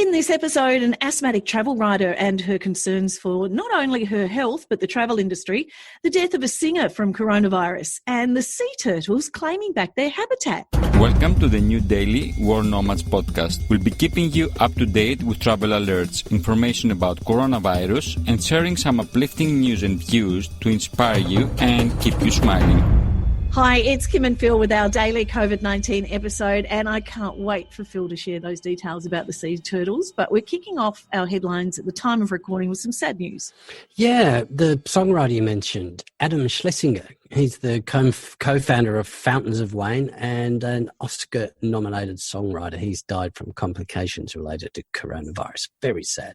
In this episode, an asthmatic travel writer and her concerns for not only her health, but the travel industry, the death of a singer from coronavirus, and the sea turtles claiming back their habitat. Welcome to the new daily World Nomads Podcast. We'll be keeping you up to date with travel alerts, information about coronavirus, and sharing some uplifting news and views to inspire you and keep you smiling. Hi, it's Kim and Phil with our daily COVID-19 episode, and I can't wait for Phil to share those details about the sea turtles. But we're kicking off our headlines at the time of recording with some sad news. Yeah, the songwriter you mentioned, Adam Schlesinger, he's the co-founder of Fountains of Wayne and an Oscar-nominated songwriter. He's died from complications related to coronavirus. Very sad.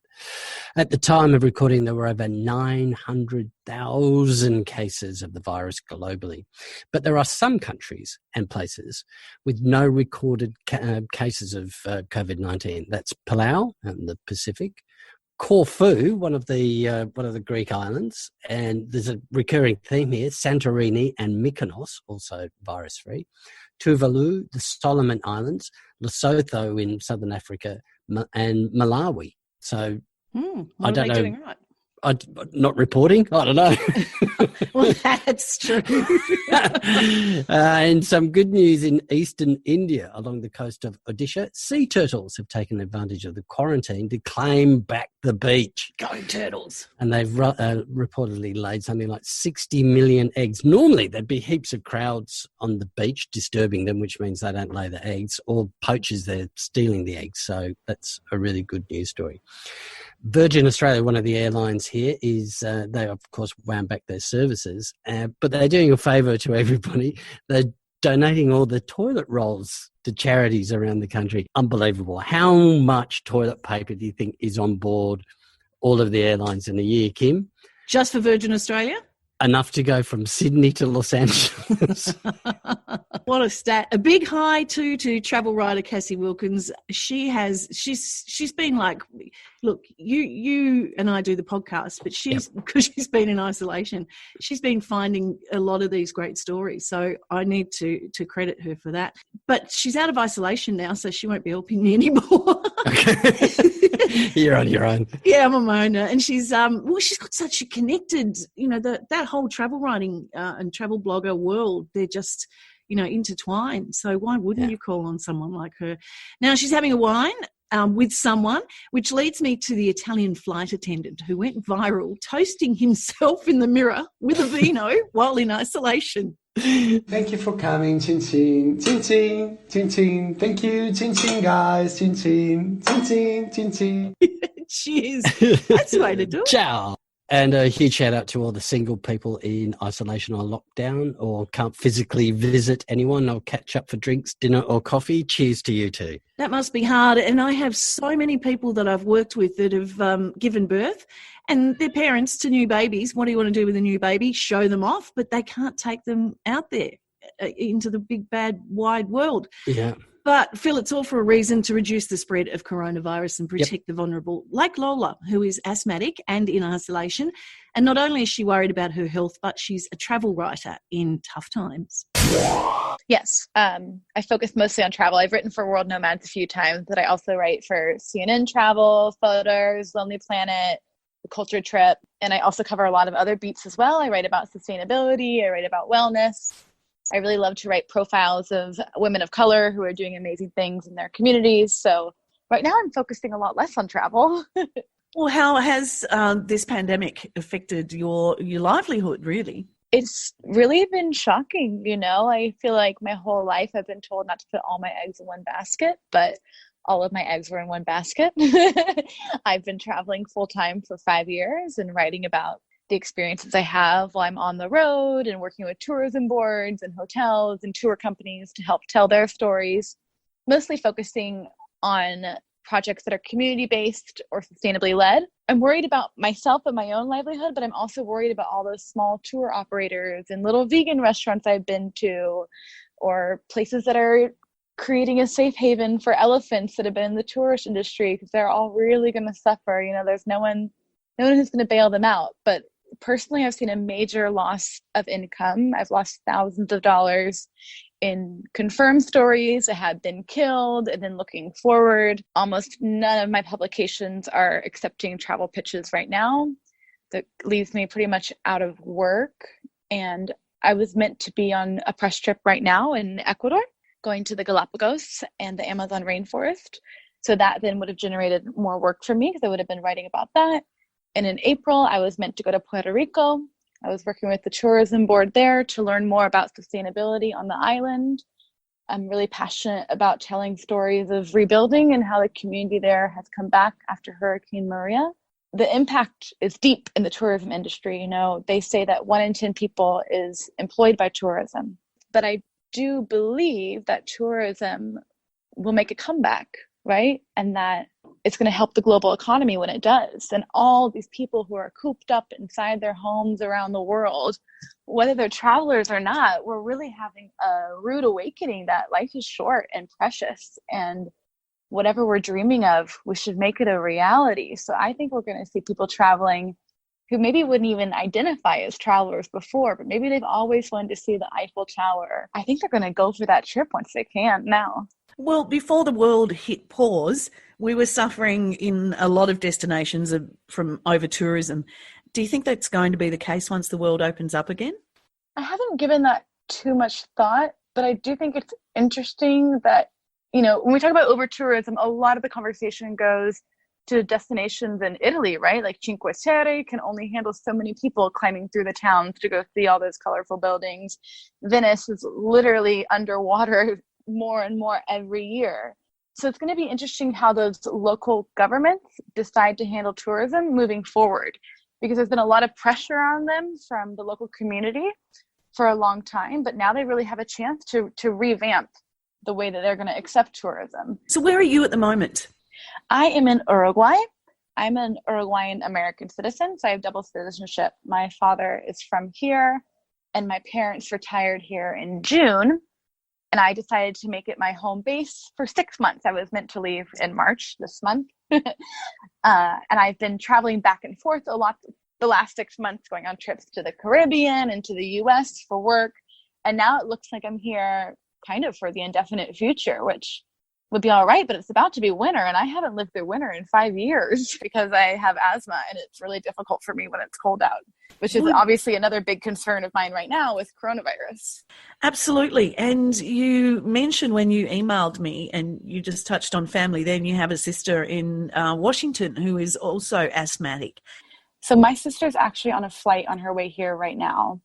At the time of recording, there were over 900,000 cases of the virus globally. But there are some countries and places with no recorded cases of COVID-19. That's Palau in the Pacific, Corfu, one of the Greek islands, and there's a recurring theme here, Santorini and Mykonos, also virus-free, Tuvalu, the Solomon Islands, Lesotho in southern Africa, and Malawi. So I don't know. Doing right? Not reporting? I don't know. Well, that's true. And some good news in eastern India along the coast of Odisha. Sea turtles have taken advantage of the quarantine to claim back the beach. Go turtles. And they've reportedly laid something like 60 million eggs. Normally there'd be heaps of crowds on the beach disturbing them, which means they don't lay the eggs, or poachers there stealing the eggs. So that's a really good news story. Virgin Australia, one of the airlines here, is they of course wound back their services, but they're doing a favour to everybody. They're donating all the toilet rolls to charities around the country. Unbelievable. How much toilet paper do you think is on board all of the airlines in a year, Kim? Just for Virgin Australia? Enough to go from Sydney to Los Angeles. What a stat. A big hi to travel writer Cassie Wilkins. She's been like, look, you and I do the podcast, but because she's been in isolation, she's been finding a lot of these great stories. So I need to credit her for that. But she's out of isolation now, so she won't be helping me anymore. Okay. You're on your own. Yeah, I'm on my own now. And she's got such a connected, that whole travel writing and travel blogger world. They're just, intertwined. So why wouldn't you call on someone like her? Now she's having a wine with someone, which leads me to the Italian flight attendant who went viral toasting himself in the mirror with a vino while in isolation. Thank you for coming, Chin Chin, Chin Chin, Chin Chin. Thank you, Chin Chin, guys, Chin Chin, Chin Chin, Chin Chin. Cheers. That's the way to do it. Ciao. And a huge shout out to all the single people in isolation or lockdown or can't physically visit anyone or catch up for drinks, dinner or coffee. Cheers to you too. That must be hard. And I have so many people that I've worked with that have given birth and their parents to new babies. What do you want to do with a new baby? Show them off, but they can't take them out there into the big, bad, wide world. Yeah. But, Phil, it's all for a reason to reduce the spread of coronavirus and protect the vulnerable, like Lola, who is asthmatic and in isolation. And not only is she worried about her health, but she's a travel writer in tough times. Yes, I focus mostly on travel. I've written for World Nomads a few times, but I also write for CNN Travel, Photos, Lonely Planet, The Culture Trip, and I also cover a lot of other beats as well. I write about sustainability. I write about wellness. I really love to write profiles of women of color who are doing amazing things in their communities. So right now I'm focusing a lot less on travel. Well, how has this pandemic affected your livelihood, really? It's really been shocking, I feel like my whole life I've been told not to put all my eggs in one basket, but all of my eggs were in one basket. I've been traveling full time for 5 years and writing about the experiences I have while I'm on the road and working with tourism boards and hotels and tour companies to help tell their stories, mostly focusing on projects that are community-based or sustainably led. I'm worried about myself and my own livelihood, but I'm also worried about all those small tour operators and little vegan restaurants I've been to, or places that are creating a safe haven for elephants that have been in the tourist industry, because they're all really going to suffer. There's no one who's going to bail them out. But personally, I've seen a major loss of income. I've lost thousands of dollars in confirmed stories have been killed. And then looking forward, almost none of my publications are accepting travel pitches right now. That leaves me pretty much out of work. And I was meant to be on a press trip right now in Ecuador, going to the Galapagos and the Amazon rainforest. So that then would have generated more work for me because I would have been writing about that. And in April, I was meant to go to Puerto Rico. I was working with the tourism board there to learn more about sustainability on the island. I'm really passionate about telling stories of rebuilding and how the community there has come back after Hurricane Maria. The impact is deep in the tourism industry. You know, they say that 1 in 10 people is employed by tourism. But I do believe that tourism will make a comeback, right? And that it's going to help the global economy when it does. And all these people who are cooped up inside their homes around the world, whether they're travelers or not, we're really having a rude awakening that life is short and precious. And whatever we're dreaming of, we should make it a reality. So I think we're going to see people traveling who maybe wouldn't even identify as travelers before, but maybe they've always wanted to see the Eiffel Tower. I think they're going to go for that trip once they can now. Well, before the world hit pause, we were suffering in a lot of destinations from over-tourism. Do you think that's going to be the case once the world opens up again? I haven't given that too much thought, but I do think it's interesting that, you know, when we talk about over-tourism, a lot of the conversation goes to destinations in Italy, right? Like Cinque Terre can only handle so many people climbing through the towns to go see all those colorful buildings. Venice is literally underwater more and more every year. So it's going to be interesting how those local governments decide to handle tourism moving forward, because there's been a lot of pressure on them from the local community for a long time, but now they really have a chance to revamp the way that they're going to accept tourism. So where are you at the moment? I am in Uruguay. I'm an Uruguayan American citizen, so I have double citizenship. My father is from here, and my parents retired here in June. And I decided to make it my home base for 6 months. I was meant to leave in March this month. And I've been traveling back and forth a lot the last 6 months, going on trips to the Caribbean and to the US for work. And now it looks like I'm here kind of for the indefinite future, which would be all right, but it's about to be winter. And I haven't lived through winter in 5 years because I have asthma and it's really difficult for me when it's cold out, which is obviously another big concern of mine right now with coronavirus. Absolutely. And you mentioned when you emailed me, and you just touched on family, then you have a sister in Washington who is also asthmatic. So my sister's actually on a flight on her way here right now.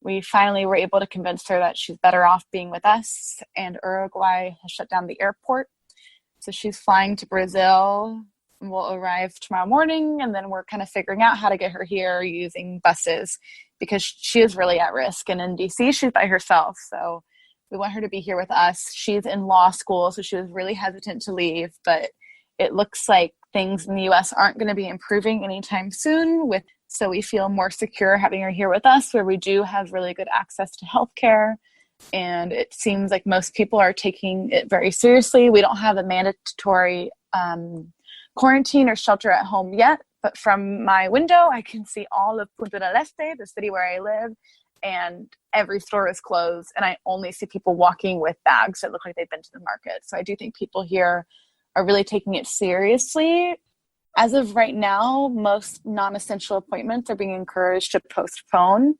We finally were able to convince her that she's better off being with us, and Uruguay has shut down the airport. So she's flying to Brazil and will arrive tomorrow morning, and then we're kind of figuring out how to get her here using buses because she is really at risk. And in DC, she's by herself. So we want her to be here with us. She's in law school, so she was really hesitant to leave, but it looks like things in the US aren't going to be improving anytime soon so we feel more secure having her here with us, where we do have really good access to healthcare. And it seems like most people are taking it very seriously. We don't have a mandatory quarantine or shelter at home yet, but from my window, I can see all of Punta del Este, the city where I live, and every store is closed. And I only see people walking with bags that look like they've been to the market. So I do think people here are really taking it seriously. As of right now, most non-essential appointments are being encouraged to postpone.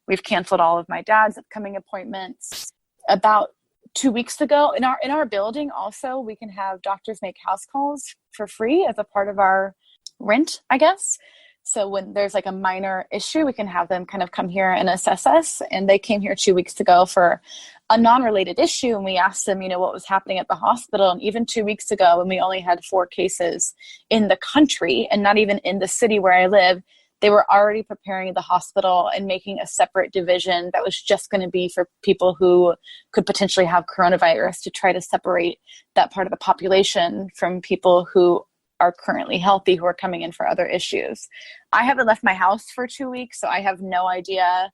We've canceled all of my dad's upcoming appointments. About 2 weeks ago, in our building also, we can have doctors make house calls for free as a part of our rent, I guess. So when there's like a minor issue, we can have them kind of come here and assess us. And they came here 2 weeks ago for a non-related issue. And we asked them, what was happening at the hospital. And even 2 weeks ago, when we only had 4 cases in the country and not even in the city where I live, they were already preparing the hospital and making a separate division that was just going to be for people who could potentially have coronavirus, to try to separate that part of the population from people who are currently healthy, who are coming in for other issues. I haven't left my house for 2 weeks, so I have no idea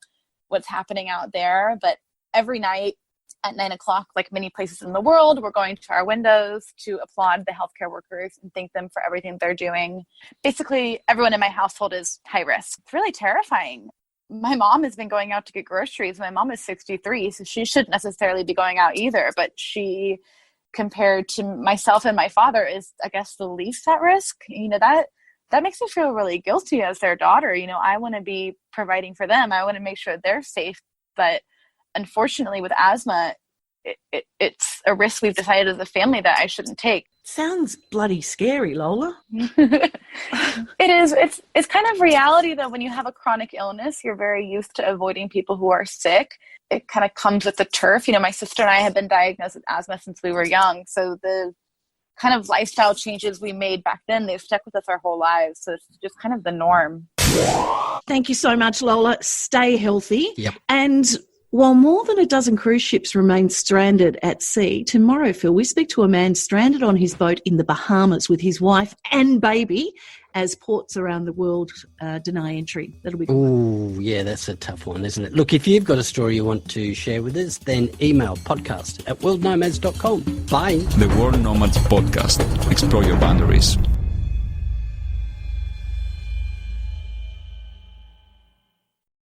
what's happening out there. But every night at 9 o'clock, like many places in the world, we're going to our windows to applaud the healthcare workers and thank them for everything they're doing. Basically, everyone in my household is high risk. It's really terrifying. my mom has been going out to get groceries. My mom is 63, so she shouldn't necessarily be going out either. But she, compared to myself and my father, is, I guess, the least at risk. That makes me feel really guilty as their daughter. I want to be providing for them. I want to make sure they're safe. But unfortunately, with asthma, it's a risk we've decided as a family that I shouldn't take. Sounds bloody scary, Lola. It is. It's kind of reality, though. When you have a chronic illness, you're very used to avoiding people who are sick. It kind of comes with the turf. My sister and I have been diagnosed with asthma since we were young. So the kind of lifestyle changes we made back then, they've stuck with us our whole lives. So it's just kind of the norm. Thank you so much, Lola. Stay healthy. Yep. And while more than a dozen cruise ships remain stranded at sea, tomorrow, Phil, we speak to a man stranded on his boat in the Bahamas with his wife and baby as ports around the world deny entry. That'll be good. Oh, yeah, that's a tough one, isn't it? Look, if you've got a story you want to share with us, then email podcast@worldnomads.com. Bye. The World Nomads Podcast. Explore your boundaries.